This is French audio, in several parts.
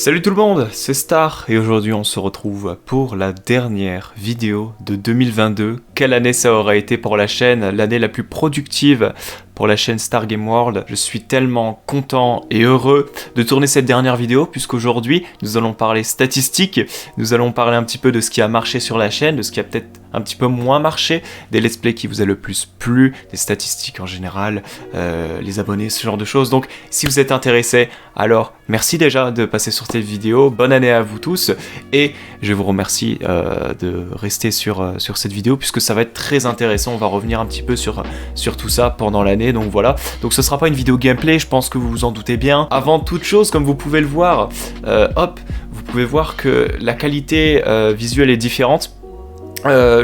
Salut tout le monde, c'est Star et aujourd'hui on se retrouve pour la dernière vidéo de 2022. Quelle année ça aura été pour la chaîne, l'année la plus productive pour la chaîne Star Game World. Je suis tellement content et heureux de tourner cette dernière vidéo puisqu'aujourd'hui nous allons parler statistiques, nous allons parler un petit peu de ce qui a marché sur la chaîne, de ce qui a peut-être un petit peu moins marché, des let's play qui vous a le plus plu, des statistiques en général, les abonnés, ce genre de choses. Donc si vous êtes intéressé, alors merci déjà de passer sur cette vidéo, bonne année à vous tous et je vous remercie de rester sur cette vidéo puisque ça va être très intéressant, on va revenir un petit peu sur tout ça pendant l'année. Donc voilà, donc ce sera pas une vidéo gameplay, je pense que vous vous en doutez bien. Avant toute chose, comme vous pouvez le voir, vous pouvez voir que la qualité visuelle est différente.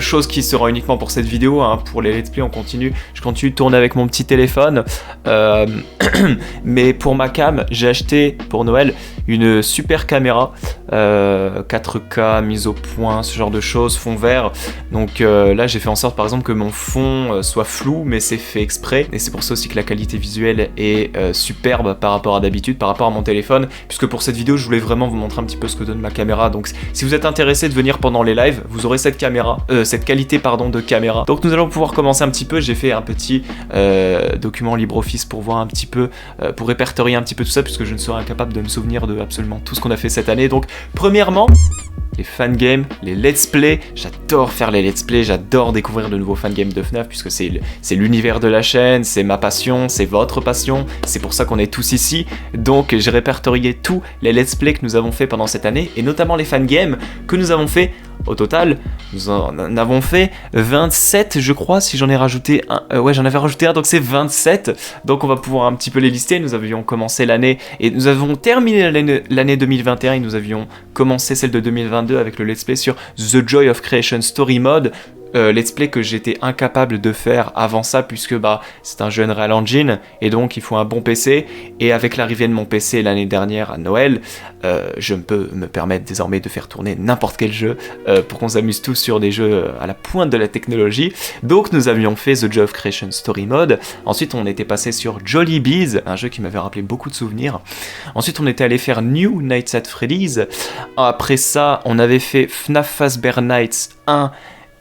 Chose qui sera uniquement pour cette vidéo, hein. Pour les let's play je continue de tourner avec mon petit téléphone, mais pour ma cam j'ai acheté pour Noël une super caméra 4K mise au point, ce genre de choses, fond vert. Donc là j'ai fait en sorte par exemple que mon fond soit flou, mais c'est fait exprès et c'est pour ça aussi que la qualité visuelle est superbe par rapport à d'habitude, par rapport à mon téléphone, puisque pour cette vidéo je voulais vraiment vous montrer un petit peu ce que donne ma caméra. Donc si vous êtes intéressé de venir pendant les lives, vous aurez cette caméra, cette qualité de caméra. Donc nous allons pouvoir commencer un petit peu. J'ai fait un petit document LibreOffice pour voir un petit peu, pour répertorier un petit peu tout ça, puisque je ne serai incapable de me souvenir de absolument tout ce qu'on a fait cette année. Donc premièrement, les fangames, les let's play, j'adore faire les let's play, j'adore découvrir de nouveaux fangames de FNAF puisque c'est l'univers de la chaîne, c'est ma passion, c'est votre passion, c'est pour ça qu'on est tous ici. Donc j'ai répertorié tous les let's play que nous avons fait pendant cette année et notamment les fangames que nous avons fait. Au total, nous en avons fait 27, je crois, si j'en ai rajouté un. Ouais, j'en avais rajouté un, donc c'est 27. Donc on va pouvoir un petit peu les lister. Nous avions commencé l'année et nous avons terminé l'année 2021 et nous avions commencé celle de 2022 avec le let's play sur The Joy of Creation Story Mode. Let's play que j'étais incapable de faire avant ça puisque c'est un jeu Unreal Engine et donc il faut un bon PC et avec l'arrivée de mon PC l'année dernière à Noël, je peux me permettre désormais de faire tourner n'importe quel jeu pour qu'on s'amuse tous sur des jeux à la pointe de la technologie. Donc nous avions fait The Joy of Creation Story Mode, ensuite on était passé sur Jolly Bees, un jeu qui m'avait rappelé beaucoup de souvenirs. Ensuite on était allé faire New Nights at Freddy's, après ça on avait fait FNAF Fazbear Nights 1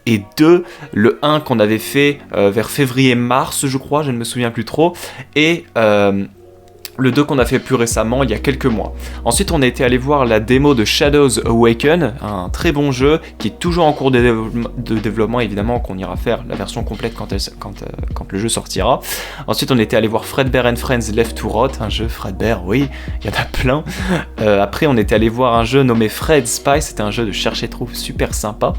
et 2, le 1 qu'on avait fait vers février-mars je crois, je ne me souviens plus trop, et le 2 qu'on a fait plus récemment, il y a quelques mois. Ensuite, on a été allé voir la démo de Shadows Awaken, un très bon jeu qui est toujours en cours de développement, évidemment, qu'on ira faire la version complète quand le jeu sortira. Ensuite, on était allé voir Fredbear and Friends Left to Rot, un jeu Fredbear, oui, il y en a plein. Après, on était allé voir un jeu nommé Fred Spy, c'était un jeu de cherche et trouve super sympa.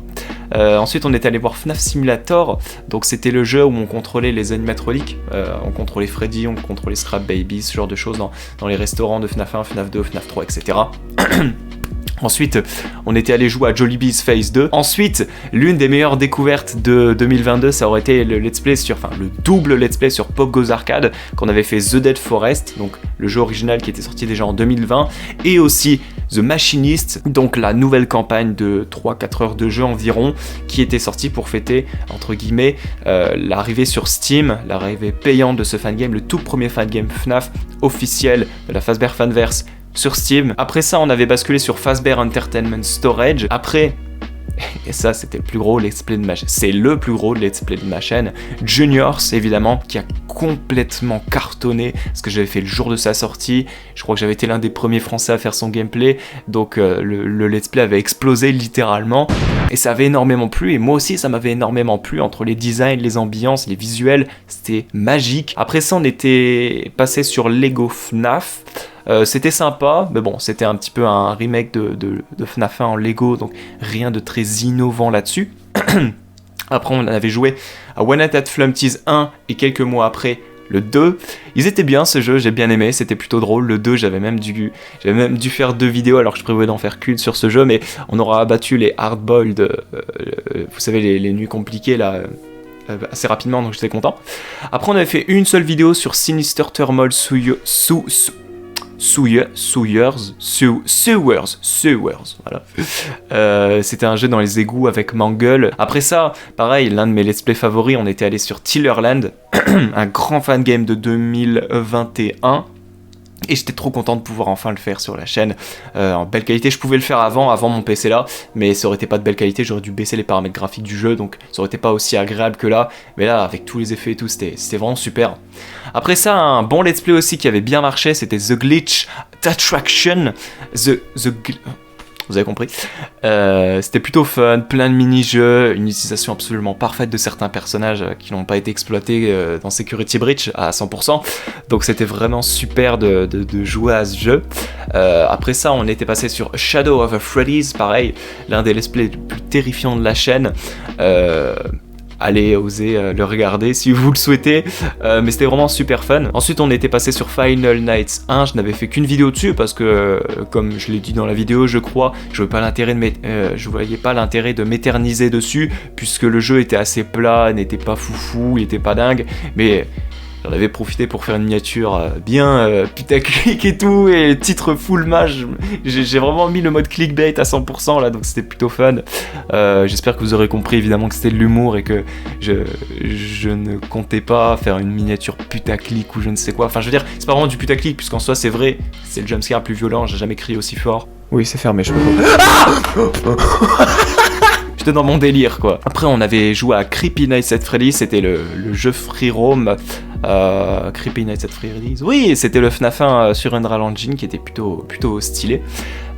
Ensuite, on est allé voir FNAF Simulator, donc c'était le jeu où on contrôlait les animatroniques, on contrôlait Freddy, on contrôlait Scrap Baby, ce genre de choses dans les restaurants de FNAF 1, FNAF 2, FNAF 3, etc. Ensuite, on était allé jouer à Jolly Bees Phase 2. Ensuite, l'une des meilleures découvertes de 2022, ça aurait été le let's play le double let's play sur Pop Goes Arcade, qu'on avait fait The Dead Forest, donc le jeu original qui était sorti déjà en 2020, et aussi The Machinist, donc la nouvelle campagne de 3-4 heures de jeu environ, qui était sortie pour fêter, entre guillemets, l'arrivée sur Steam, l'arrivée payante de ce fangame, le tout premier fangame FNAF officiel de la Fazbear Fanverse sur Steam. Après ça, on avait basculé sur Fazbear Entertainment Storage. Après, et ça c'était le plus gros let's play de ma chaîne, c'est le plus gros let's play de ma chaîne, Juniors évidemment, qui a complètement cartonné, parce que j'avais fait le jour de sa sortie, je crois que j'avais été l'un des premiers français à faire son gameplay, donc le let's play avait explosé littéralement, et ça avait énormément plu, et moi aussi ça m'avait énormément plu, entre les designs, les ambiances, les visuels, c'était magique. Après ça on était passé sur Lego FNAF. C'était sympa, mais bon, c'était un petit peu un remake de FNAF 1 en Lego, donc rien de très innovant là-dessus. Après, on avait joué à One Night at Flumpty's 1 et quelques mois après, le 2. Ils étaient bien ce jeu, j'ai bien aimé, c'était plutôt drôle. Le 2, j'avais même dû faire 2 vidéos alors que je prévoyais d'en faire qu'une sur ce jeu, mais on aura abattu les hard-boiled, vous savez, les nuits compliquées là. Assez rapidement, donc j'étais content. Après, on avait fait une seule vidéo sur Sinister Thermal Sewers, voilà. C'était un jeu dans les égouts avec Mangle. Après ça, pareil, l'un de mes let's play favoris, on était allé sur Tillerland, un grand fan game de 2021. Et j'étais trop content de pouvoir enfin le faire sur la chaîne en belle qualité. Je pouvais le faire avant mon PC là, mais ça aurait été pas de belle qualité, j'aurais dû baisser les paramètres graphiques du jeu, donc ça aurait été pas aussi agréable que là. Mais là, avec tous les effets et tout, c'était vraiment super. Après ça, un bon let's play aussi qui avait bien marché, c'était The Glitch Attraction. Vous avez compris. C'était plutôt fun, plein de mini-jeux, une utilisation absolument parfaite de certains personnages qui n'ont pas été exploités dans Security Breach à 100%. Donc c'était vraiment super de jouer à ce jeu. Après ça, on était passé sur Shadow of a Freddy's, pareil, l'un des let's play les plus terrifiants de la chaîne. Allez oser le regarder si vous le souhaitez, mais c'était vraiment super fun. Ensuite on était passé sur Final Nights 1, je n'avais fait qu'une vidéo dessus parce que comme je l'ai dit dans la vidéo je crois, je voyais pas l'intérêt de m'éterniser dessus puisque le jeu était assez plat, n'était pas foufou, il était pas dingue, mais j'en avais profité pour faire une miniature bien putaclic et tout, et titre full mage. J'ai vraiment mis le mode clickbait à 100% là, donc c'était plutôt fun. J'espère que vous aurez compris évidemment que c'était de l'humour et que je ne comptais pas faire une miniature putaclic ou je ne sais quoi. Enfin je veux dire, c'est pas vraiment du putaclic puisqu'en soi c'est vrai, c'est le jumpscare le plus violent, j'ai jamais crié aussi fort. Oui c'est fermé, je peux pas... J'étais dans mon délire quoi. Après on avait joué à Creepy Nights at Freddy's, c'était le jeu free roam. Creepy Nights at Freddy's, oui, c'était le FNAF 1 sur Unreal Engine qui était plutôt stylé.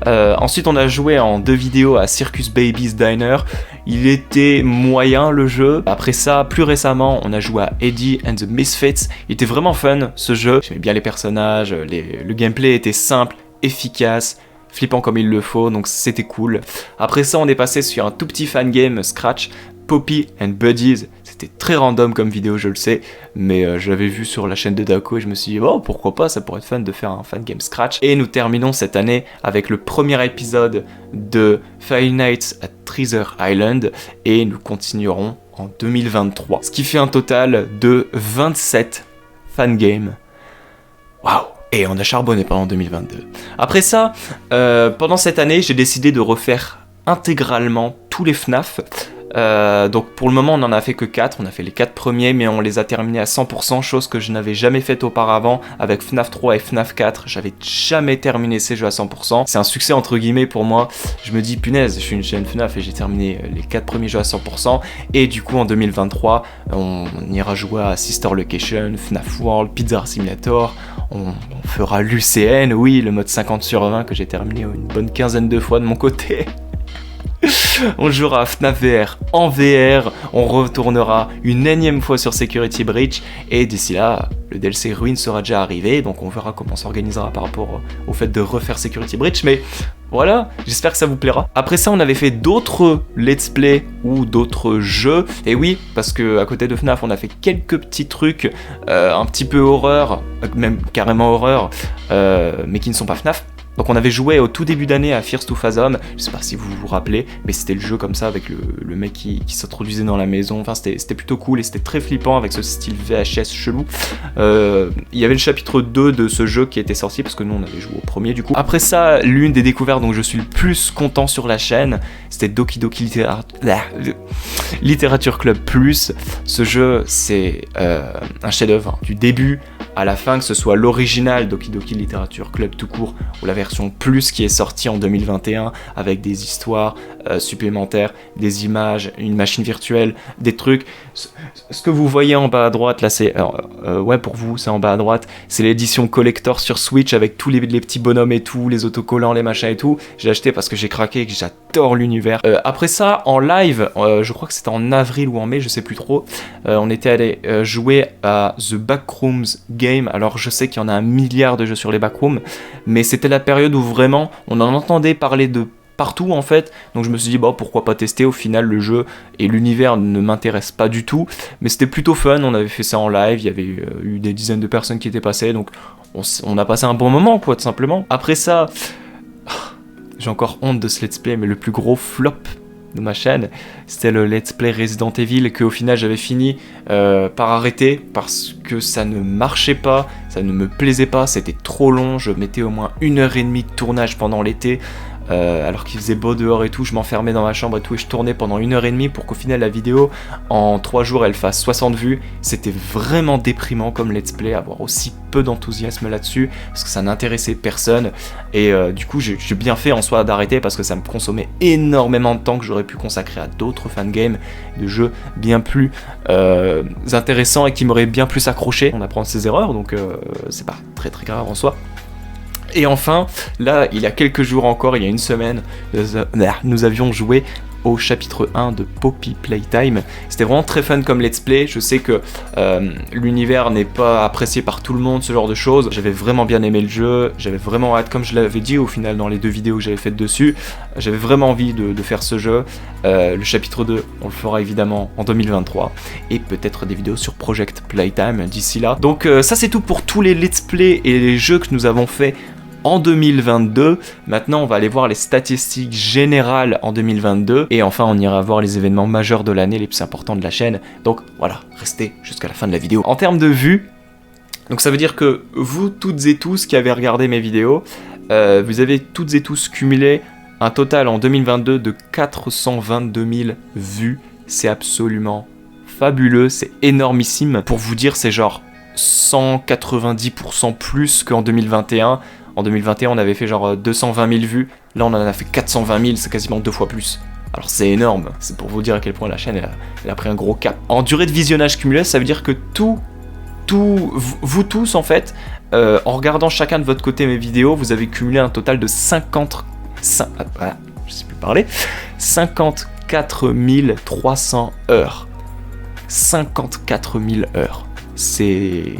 Ensuite on a joué en 2 vidéos à Circus Baby's Diner, il était moyen le jeu. Après ça, plus récemment, on a joué à Eddie and the Misfits, il était vraiment fun ce jeu, j'aimais bien les personnages, le gameplay était simple, efficace, flippant comme il le faut, donc c'était cool. Après ça, on est passé sur un tout petit fan game Scratch, Poppy and Buddies. C'était très random comme vidéo, je le sais, mais je l'avais vu sur la chaîne de Dako et je me suis dit, oh, pourquoi pas, ça pourrait être fun de faire un fan game Scratch. Et nous terminons cette année avec le premier épisode de Five Nights at Treasure Island et nous continuerons en 2023. Ce qui fait un total de 27 fan games. Waouh! Et on a charbonné pendant 2022. Après ça, pendant cette année, j'ai décidé de refaire intégralement tous les FNAF. Donc pour le moment on n'en a fait que 4, on a fait les 4 premiers mais on les a terminés à 100%, chose que je n'avais jamais faite auparavant avec FNAF 3 et FNAF 4, j'avais jamais terminé ces jeux à 100%, c'est un succès entre guillemets pour moi, je me dis punaise, je suis une chaîne FNAF et j'ai terminé les 4 premiers jeux à 100% et du coup en 2023 on ira jouer à Sister Location, FNAF World, Pizza Simulator, on fera l'UCN, oui le mode 50/20 que j'ai terminé une bonne quinzaine de fois de mon côté. On jouera à FNAF VR en VR, on retournera une énième fois sur Security Breach et d'ici là, le DLC Ruin sera déjà arrivé, donc on verra comment on s'organisera par rapport au fait de refaire Security Breach, mais voilà, j'espère que ça vous plaira. Après ça, on avait fait d'autres let's play ou d'autres jeux, et oui, parce que à côté de FNAF, on a fait quelques petits trucs un petit peu horreur, même carrément horreur, mais qui ne sont pas FNAF. Donc on avait joué au tout début d'année à Fears to Fathom, je sais pas si vous vous rappelez, mais c'était le jeu comme ça avec le mec qui s'introduisait dans la maison, enfin c'était plutôt cool et c'était très flippant avec ce style VHS chelou. Il y avait le chapitre 2 de ce jeu qui était sorti parce que nous on avait joué au premier du coup. Après ça, l'une des découvertes dont je suis le plus content sur la chaîne, c'était Doki Doki Literature Club Plus. Ce jeu c'est un chef-d'œuvre du début à la fin, que ce soit l'original Doki Doki Literature Club tout court ou la version plus qui est sortie en 2021 avec des histoires supplémentaires, des images, une machine virtuelle, des trucs. Ce que vous voyez en bas à droite là, c'est ouais, pour vous c'est en bas à droite, c'est l'édition collector sur Switch avec tous les petits bonhommes et tout, les autocollants, les machins et tout. J'ai acheté parce que j'ai craqué et que j'adore l'univers. Après ça, en live, je crois que c'était en avril ou en mai, je sais plus trop, on était allé jouer à The Backrooms Game. Alors je sais qu'il y en a 1 milliard de jeux sur les backrooms, mais c'était la période où vraiment on en entendait parler de partout en fait, donc je me suis dit bah pourquoi pas tester. Au final le jeu et l'univers ne m'intéressent pas du tout, mais c'était plutôt fun, on avait fait ça en live, il y avait eu des dizaines de personnes qui étaient passées, donc on a passé un bon moment quoi tout simplement. Après ça, j'ai encore honte de ce let's play, mais le plus gros flop de ma chaîne, c'était le let's play Resident Evil que au final j'avais fini par arrêter parce que ça ne marchait pas, ça ne me plaisait pas, c'était trop long, je mettais au moins 1h30 de tournage pendant l'été, alors qu'il faisait beau dehors et tout, je m'enfermais dans ma chambre et tout, et je tournais pendant 1h30 pour qu'au final la vidéo, en 3 jours, elle fasse 60 vues. C'était vraiment déprimant comme let's play, avoir aussi peu d'enthousiasme là-dessus, parce que ça n'intéressait personne, et du coup j'ai bien fait en soi d'arrêter, parce que ça me consommait énormément de temps que j'aurais pu consacrer à d'autres fangames, de jeux bien plus intéressants et qui m'auraient bien plus accroché. On apprend de ses erreurs, donc c'est pas très très grave en soi. Et enfin, là, il y a quelques jours encore, il y a une semaine, nous avions joué au chapitre 1 de Poppy Playtime. C'était vraiment très fun comme let's play. Je sais que l'univers n'est pas apprécié par tout le monde, ce genre de choses. J'avais vraiment bien aimé le jeu, j'avais vraiment hâte, comme je l'avais dit au final dans les 2 vidéos que j'avais faites dessus, j'avais vraiment envie de faire ce jeu. Le chapitre 2, on le fera évidemment en 2023, et peut-être des vidéos sur Project Playtime d'ici là. Donc ça c'est tout pour tous les let's play et les jeux que nous avons fait en 2022. Maintenant on va aller voir les statistiques générales en 2022, et enfin on ira voir les événements majeurs de l'année les plus importants de la chaîne. Donc voilà, restez jusqu'à la fin de la vidéo. En termes de vues, donc ça veut dire que vous toutes et tous qui avez regardé mes vidéos, vous avez toutes et tous cumulé un total en 2022 de 422 000 vues. C'est absolument fabuleux, c'est énormissime. Pour vous dire, c'est genre 190% plus qu'en 2021. En 2021, on avait fait genre 220 000 vues. Là, on en a fait 420 000, c'est quasiment 2 fois plus. Alors c'est énorme, c'est pour vous dire à quel point la chaîne elle a pris un gros cap. En durée de visionnage cumulé, ça veut dire que vous tous en fait, en regardant chacun de votre côté mes vidéos, vous avez cumulé un total de 54 300 heures. 54 000 heures. C'est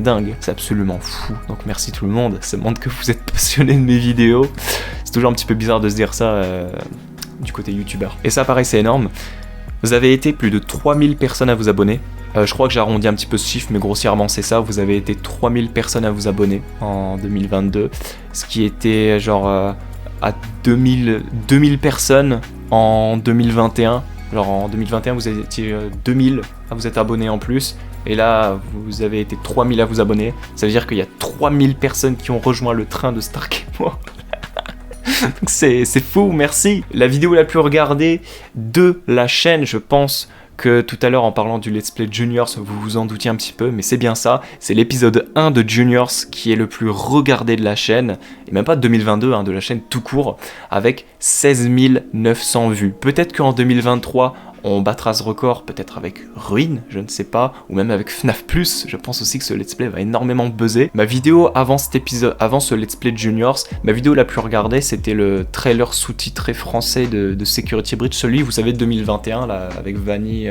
dingue, c'est absolument fou. Donc merci tout le monde, ça montre que vous êtes passionné de mes vidéos. C'est toujours un petit peu bizarre de se dire ça du côté youtubeur. Et ça pareil, c'est énorme. Vous avez été plus de 3000 personnes à vous abonner. Je crois que j'ai arrondi un petit peu ce chiffre, mais grossièrement c'est ça. Vous avez été 3000 personnes à vous abonner en 2022, ce qui était genre à 2000 personnes en 2021. Genre en 2021 vous étiez 2000 à vous être abonnés en plus, et là vous avez été 3000 à vous abonner. Ça veut dire qu'il y a 3000 personnes qui ont rejoint le train de Stark et moi. Donc c'est fou, merci. La vidéo la plus regardée de la chaîne, je pense que tout à l'heure en parlant du Let's Play Juniors, vous vous en doutiez un petit peu, mais c'est bien ça, c'est l'épisode 1 de Juniors qui est le plus regardé de la chaîne, et même pas de 2022, hein, de la chaîne tout court, avec 16 900 vues. Peut-être qu'en 2023, on battra ce record, peut-être avec Ruin, je ne sais pas, ou même avec FNAF+, je pense aussi que ce let's play va énormément buzzer. Ma vidéo avant cet épisode, avant ce let's play de Juniors, ma vidéo la plus regardée, c'était le trailer sous-titré français de Security Breach, celui, vous savez, de 2021, là, avec Vanny,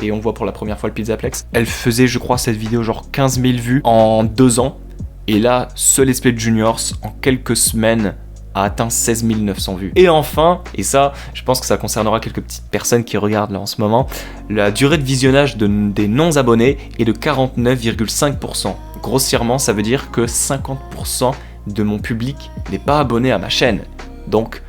et on voit pour la première fois le Pizzaplex. Elle faisait, je crois, cette vidéo genre 15 000 vues en 2 ans, et là, ce let's play de Juniors, en quelques semaines, a atteint 16 900 vues. Et enfin, et ça, je pense que ça concernera quelques petites personnes qui regardent là en ce moment, la durée de visionnage des non-abonnés est de 49,5%. Grossièrement, ça veut dire que 50% de mon public n'est pas abonné à ma chaîne. Donc,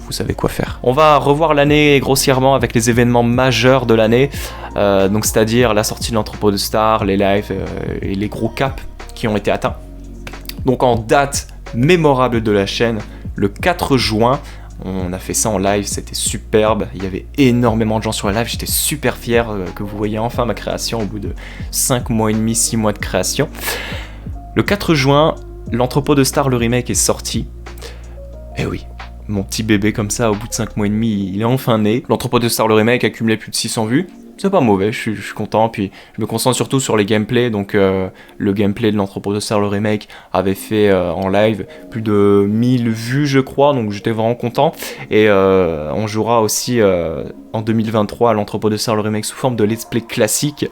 vous savez quoi faire. On va revoir l'année grossièrement avec les événements majeurs de l'année, donc c'est-à-dire la sortie de l'entrepôt de stars, les lives et les gros caps qui ont été atteints. Donc en date mémorable de la chaîne, le 4 juin, on a fait ça en live, c'était superbe, il y avait énormément de gens sur le live, j'étais super fier que vous voyez enfin ma création au bout de 5 mois et demi, 6 mois de création. Le 4 juin, l'entrepôt de stars, le remake est sorti, et oui, mon petit bébé comme ça, au bout de 5 mois et demi, il est enfin né. L'entrepôt de stars, le remake a cumulé plus de 600 vues. C'est pas mauvais, je suis content, puis je me concentre surtout sur les gameplays, donc le gameplay de l'entrepôt de stars, le remake, avait fait en live plus de 1000 vues je crois, donc j'étais vraiment content, et on jouera aussi en 2023 à l'entrepôt de stars, le remake sous forme de let's play classique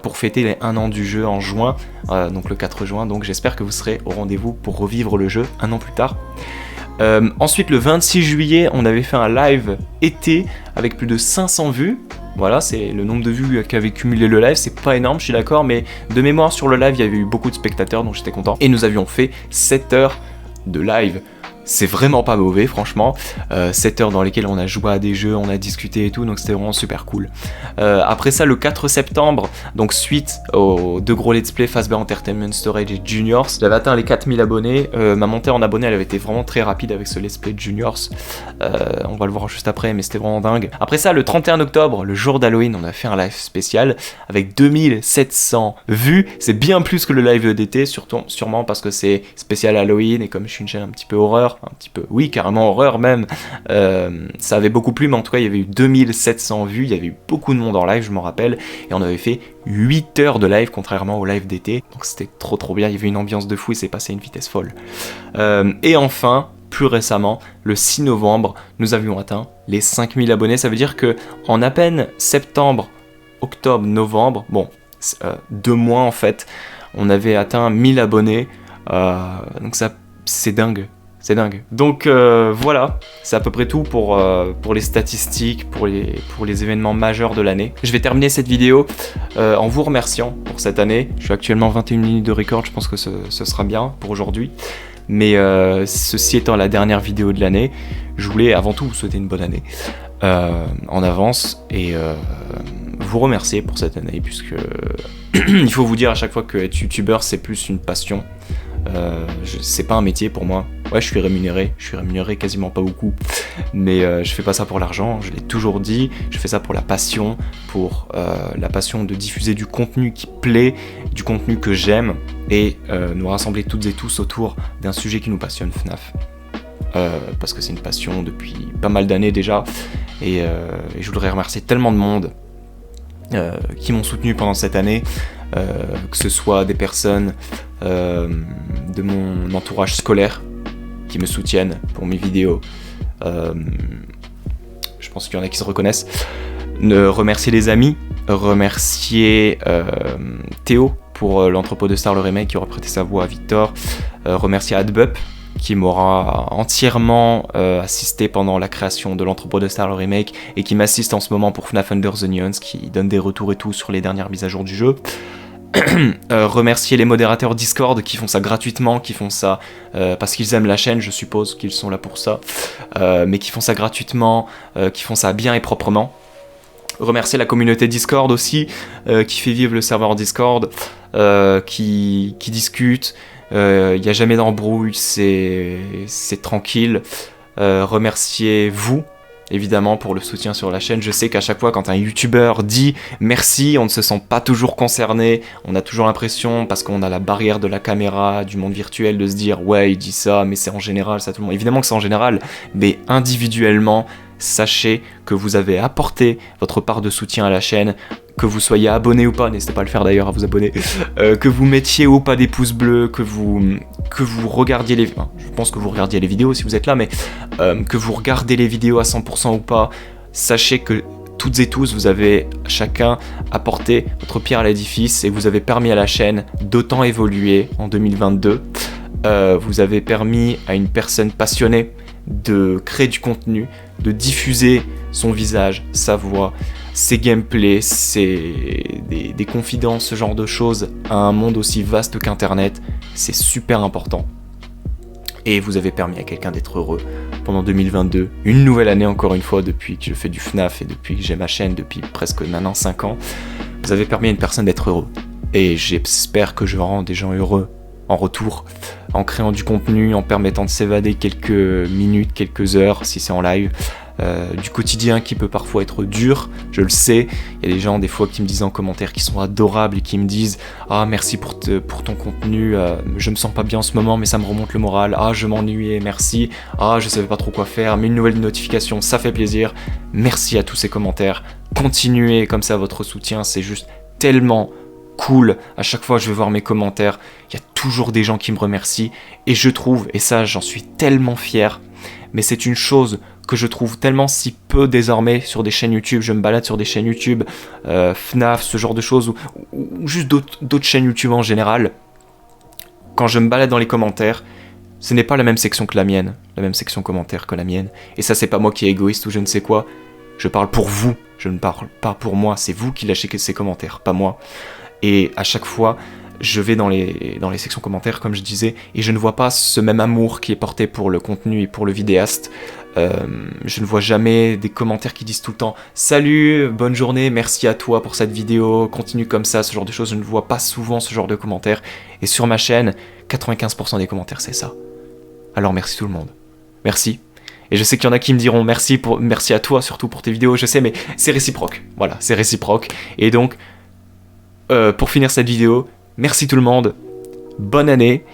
pour fêter les 1 an du jeu en juin, donc le 4 juin, donc j'espère que vous serez au rendez-vous pour revivre le jeu 1 an plus tard. Ensuite le 26 juillet on avait fait un live été avec plus de 500 vues. Voilà, c'est le nombre de vues qu'avait cumulé le live, c'est pas énorme, je suis d'accord, mais de mémoire sur le live, il y avait eu beaucoup de spectateurs, donc j'étais content. Et nous avions fait 7 heures de live. c'est vraiment pas mauvais franchement, 7 heures dans lesquelles on a joué à des jeux, on a discuté et tout, donc c'était vraiment super cool. Après ça, le 4 septembre, donc suite aux 2 gros let's play, Fazbear Entertainment Storage et Juniors, j'avais atteint les 4000 abonnés, ma montée en abonnés elle avait été vraiment très rapide avec ce let's play de Juniors, on va le voir juste après, mais c'était vraiment dingue. Après ça, le 31 octobre, le jour d'Halloween, on a fait un live spécial avec 2700 vues, c'est bien plus que le live d'été, sûrement parce que c'est spécial Halloween, et comme je suis une chaîne un petit peu horreur, un petit peu, oui, carrément horreur même, ça avait beaucoup plu, mais en tout cas il y avait eu 2700 vues, il y avait eu beaucoup de monde en live, je m'en rappelle, et on avait fait 8 heures de live contrairement au live d'été, donc c'était trop bien, il y avait une ambiance de fou et c'est passé à une vitesse folle. Et enfin, plus récemment, le 6 novembre, nous avions atteint les 5000 abonnés, ça veut dire que en à peine septembre, octobre, novembre, bon, 2 mois en fait, on avait atteint 1000 abonnés, donc ça, c'est dingue. C'est dingue. Donc voilà, c'est à peu près tout pour les statistiques, pour les événements majeurs de l'année. Je vais terminer cette vidéo en vous remerciant pour cette année. Je suis actuellement 21 minutes de record, je pense que ce sera bien pour aujourd'hui. Mais ceci étant la dernière vidéo de l'année, je voulais avant tout vous souhaiter une bonne année en avance et vous remercier pour cette année, puisque il faut vous dire à chaque fois que être youtubeur c'est plus une passion. C'est pas un métier pour moi. Ouais, je suis rémunéré quasiment pas beaucoup, mais je fais pas ça pour l'argent, je l'ai toujours dit, je fais ça pour la passion de diffuser du contenu qui plaît, du contenu que j'aime, et nous rassembler toutes et tous autour d'un sujet qui nous passionne, FNAF. Parce que c'est une passion depuis pas mal d'années déjà, et je voudrais remercier tellement de monde qui m'ont soutenu pendant cette année, que ce soit des personnes de mon entourage scolaire qui me soutiennent pour mes vidéos. Je pense qu'il y en a qui se reconnaissent. Remercier les amis, remercier Théo pour l'entrepôt de Star le remake qui aura prêté sa voix à Victor, remercier Adbup qui m'aura entièrement assisté pendant la création de l'entrepôt de Star le remake et qui m'assiste en ce moment pour FNAF Under the Neons, qui donne des retours et tout sur les dernières mises à jour du jeu. Remercier les modérateurs Discord qui font ça gratuitement, qui font ça parce qu'ils aiment la chaîne, je suppose qu'ils sont là pour ça, mais qui font ça gratuitement, qui font ça bien et proprement. Remercier la communauté Discord aussi, qui fait vivre le serveur Discord, qui discute, il n'y a jamais d'embrouille, c'est tranquille. Remercier vous, évidemment, pour le soutien sur la chaîne. Je sais qu'à chaque fois quand un youtubeur dit merci, on ne se sent pas toujours concerné, on a toujours l'impression, parce qu'on a la barrière de la caméra, du monde virtuel, de se dire ouais il dit ça, mais c'est en général, ça tout le monde. Évidemment que c'est en général, mais individuellement, sachez que vous avez apporté votre part de soutien à la chaîne, que vous soyez abonné ou pas, n'hésitez pas à le faire d'ailleurs, à vous abonner, que vous mettiez ou pas des pouces bleus, que vous regardiez les... Enfin, je pense que vous regardiez les vidéos si vous êtes là, mais que vous regardez les vidéos à 100% ou pas, sachez que toutes et tous, vous avez chacun apporté votre pierre à l'édifice et vous avez permis à la chaîne d'autant évoluer en 2022. Vous avez permis à une personne passionnée de créer du contenu, de diffuser son visage, sa voix, ses gameplays, des confidences, ce genre de choses à un monde aussi vaste qu'Internet. C'est super important. Et vous avez permis à quelqu'un d'être heureux pendant 2022, une nouvelle année encore une fois depuis que je fais du FNAF et depuis que j'ai ma chaîne depuis presque maintenant 5 ans. Vous avez permis à une personne d'être heureux. Et j'espère que je rends des gens heureux en retour, en créant du contenu, en permettant de s'évader quelques minutes, quelques heures, si c'est en live, du quotidien qui peut parfois être dur, je le sais. Il y a des gens des fois qui me disent en commentaire qui sont adorables et qui me disent « Ah merci pour ton contenu, je me sens pas bien en ce moment mais ça me remonte le moral, ah je m'ennuyais, merci, ah je savais pas trop quoi faire, mais une nouvelle notification, ça fait plaisir ». Merci à tous ces commentaires, continuez comme ça, votre soutien c'est juste tellement cool. À chaque fois je vais voir mes commentaires, il y a toujours des gens qui me remercient et je trouve, et ça j'en suis tellement fier, mais c'est une chose que je trouve tellement si peu désormais sur des chaînes YouTube. Je me balade sur des chaînes YouTube, FNAF, ce genre de choses, ou juste d'autres chaînes YouTube en général. Quand je me balade dans les commentaires, ce n'est pas la même section que la mienne, la même section commentaires que la mienne. Et ça, c'est pas moi qui est égoïste ou je ne sais quoi. Je parle pour vous, je ne parle pas pour moi. C'est vous qui lâchez ces commentaires, pas moi. Et à chaque fois, je vais dans les sections commentaires, comme je disais, et je ne vois pas ce même amour qui est porté pour le contenu et pour le vidéaste. Je ne vois jamais des commentaires qui disent tout le temps « Salut, bonne journée, merci à toi pour cette vidéo, continue comme ça », ce genre de choses. Je ne vois pas souvent ce genre de commentaires. Et sur ma chaîne, 95% des commentaires, c'est ça. Alors merci tout le monde. Merci. Et je sais qu'il y en a qui me diront merci à toi surtout pour tes vidéos, je sais, mais c'est réciproque. Voilà, c'est réciproque. Et donc, pour finir cette vidéo, merci tout le monde, bonne année,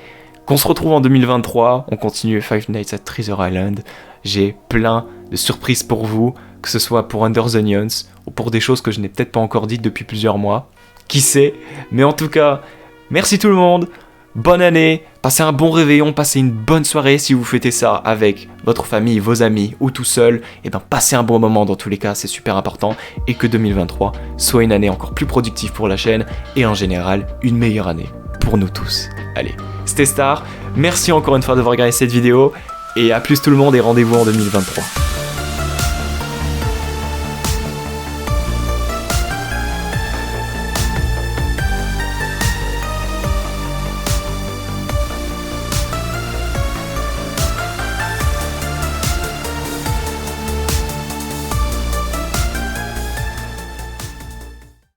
qu'on se retrouve en 2023, on continue Five Nights at Treasure Island, j'ai plein de surprises pour vous, que ce soit pour Under the Onions, ou pour des choses que je n'ai peut-être pas encore dites depuis plusieurs mois, qui sait, mais en tout cas, merci tout le monde, bonne année, passez un bon réveillon, passez une bonne soirée si vous fêtez ça avec votre famille, vos amis ou tout seul, et ben passez un bon moment dans tous les cas, c'est super important, et que 2023 soit une année encore plus productive pour la chaîne, et en général, une meilleure année pour nous tous. Allez, c'était Star, merci encore une fois d'avoir regardé cette vidéo, et à plus tout le monde et rendez-vous en 2023.